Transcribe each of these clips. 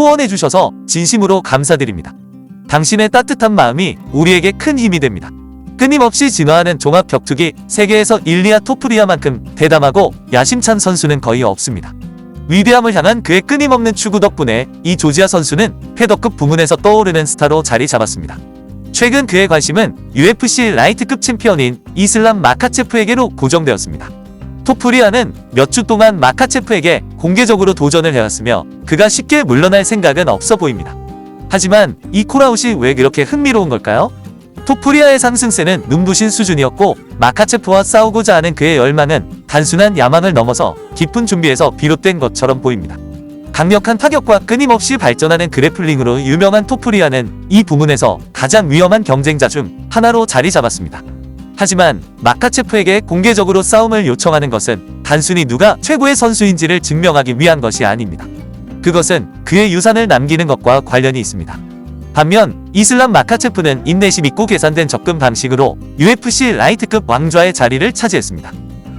후원해주셔서 진심으로 감사드립니다. 당신의 따뜻한 마음이 우리에게 큰 힘이 됩니다. 끊임없이 진화하는 종합 격투기 세계에서 일리아 토프리아만큼 대담하고 야심찬 선수는 거의 없습니다. 위대함을 향한 그의 끊임없는 추구 덕분에 이 조지아 선수는 패더급 부문에서 떠오르는 스타로 자리 잡았습니다. 최근 그의 관심은 UFC 라이트급 챔피언인 이슬람 마카체프에게로 고정되었습니다. 토프리아는 몇 주 동안 마카체프에게 공개적으로 도전을 해왔으며 그가 쉽게 물러날 생각은 없어 보입니다. 하지만 이 콜아웃이 왜 그렇게 흥미로운 걸까요? 토프리아의 상승세는 눈부신 수준이었고 마카체프와 싸우고자 하는 그의 열망은 단순한 야망을 넘어서 깊은 준비에서 비롯된 것처럼 보입니다. 강력한 타격과 끊임없이 발전하는 그래플링으로 유명한 토프리아는 이 부문에서 가장 위험한 경쟁자 중 하나로 자리 잡았습니다. 하지만 마카체프에게 공개적으로 싸움을 요청하는 것은 단순히 누가 최고의 선수인지를 증명하기 위한 것이 아닙니다. 그것은 그의 유산을 남기는 것과 관련이 있습니다. 반면 이슬람 마카체프는 인내심 있고 계산된 접근 방식으로 UFC 라이트급 왕좌의 자리를 차지했습니다.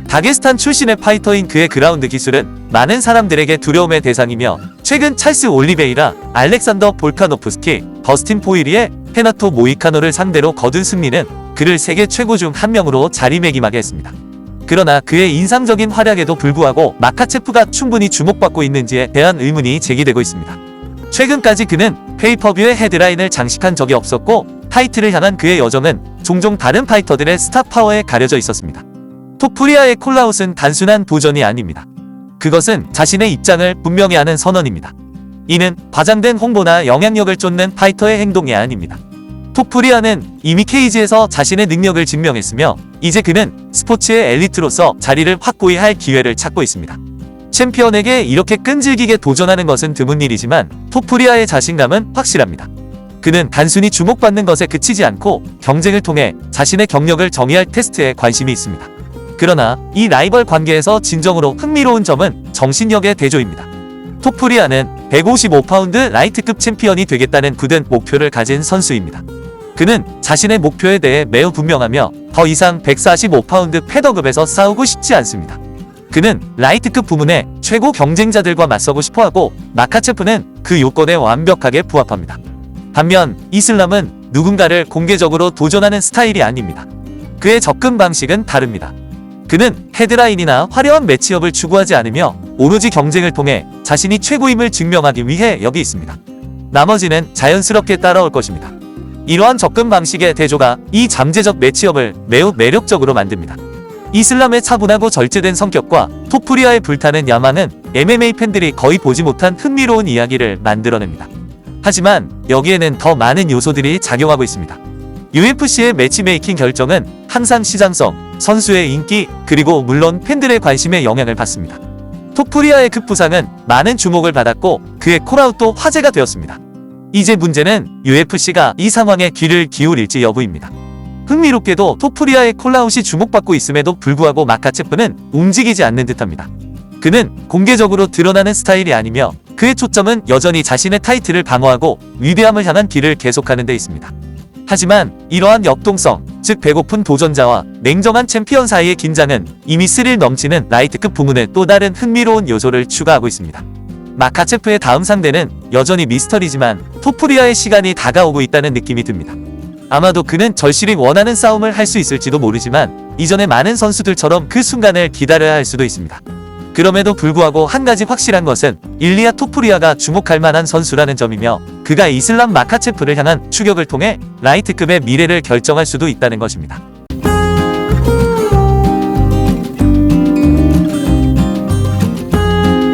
다게스탄 출신의 파이터인 그의 그라운드 기술은 많은 사람들에게 두려움의 대상이며 최근 찰스 올리베이라, 알렉산더 볼카노프스키, 더스틴 포이리의 페나토 모이카노를 상대로 거둔 승리는 그를 세계 최고 중 한 명으로 자리매김하게 했습니다. 그러나 그의 인상적인 활약에도 불구하고 마카체프가 충분히 주목받고 있는지에 대한 의문이 제기되고 있습니다. 최근까지 그는 페이퍼뷰의 헤드라인을 장식한 적이 없었고 타이틀을 향한 그의 여정은 종종 다른 파이터들의 스타 파워에 가려져 있었습니다. 토프리아의 콜아웃은 단순한 도전이 아닙니다. 그것은 자신의 입장을 분명히 하는 선언입니다. 이는 과장된 홍보나 영향력을 쫓는 파이터의 행동이 아닙니다. 토프리아는 이미 케이지에서 자신의 능력을 증명했으며 이제 그는 스포츠의 엘리트로서 자리를 확고히 할 기회를 찾고 있습니다. 챔피언에게 이렇게 끈질기게 도전하는 것은 드문 일이지만 토프리아의 자신감은 확실합니다. 그는 단순히 주목받는 것에 그치지 않고 경쟁을 통해 자신의 경력을 정의할 테스트에 관심이 있습니다. 그러나 이 라이벌 관계에서 진정으로 흥미로운 점은 정신력의 대조입니다. 토프리아는 155파운드 라이트급 챔피언이 되겠다는 굳은 목표를 가진 선수입니다. 그는 자신의 목표에 대해 매우 분명하며 더 이상 145파운드 패더급에서 싸우고 싶지 않습니다. 그는 라이트급 부문의 최고 경쟁자들과 맞서고 싶어하고 마카체프는 그 요건에 완벽하게 부합합니다. 반면 이슬람은 누군가를 공개적으로 도전하는 스타일이 아닙니다. 그의 접근 방식은 다릅니다. 그는 헤드라인이나 화려한 매치업을 추구하지 않으며 오로지 경쟁을 통해 자신이 최고임을 증명하기 위해 여기 있습니다. 나머지는 자연스럽게 따라올 것입니다. 이러한 접근 방식의 대조가 이 잠재적 매치업을 매우 매력적으로 만듭니다. 이슬람의 차분하고 절제된 성격과 토프리아의 불타는 야망은 MMA 팬들이 거의 보지 못한 흥미로운 이야기를 만들어냅니다. 하지만 여기에는 더 많은 요소들이 작용하고 있습니다. UFC의 매치메이킹 결정은 항상 시장성, 선수의 인기, 그리고 물론 팬들의 관심에 영향을 받습니다. 토프리아의 급부상은 많은 주목을 받았고 그의 콜아웃도 화제가 되었습니다. 이제 문제는 UFC가 이 상황에 귀를 기울일지 여부입니다. 흥미롭게도 토프리아의 콜아웃이 주목받고 있음에도 불구하고 마카체프는 움직이지 않는 듯합니다. 그는 공개적으로 드러나는 스타일이 아니며 그의 초점은 여전히 자신의 타이틀을 방어하고 위대함을 향한 길을 계속하는 데 있습니다. 하지만 이러한 역동성, 즉 배고픈 도전자와 냉정한 챔피언 사이의 긴장은 이미 스릴 넘치는 라이트급 부문에 또 다른 흥미로운 요소를 추가하고 있습니다. 마카체프의 다음 상대는 여전히 미스터리지만 토프리아의 시간이 다가오고 있다는 느낌이 듭니다. 아마도 그는 절실히 원하는 싸움을 할 수 있을지도 모르지만 이전의 많은 선수들처럼 그 순간을 기다려야 할 수도 있습니다. 그럼에도 불구하고 한 가지 확실한 것은 일리아 토프리아가 주목할 만한 선수라는 점이며 그가 이슬람 마카체프를 향한 추격을 통해 라이트급의 미래를 결정할 수도 있다는 것입니다.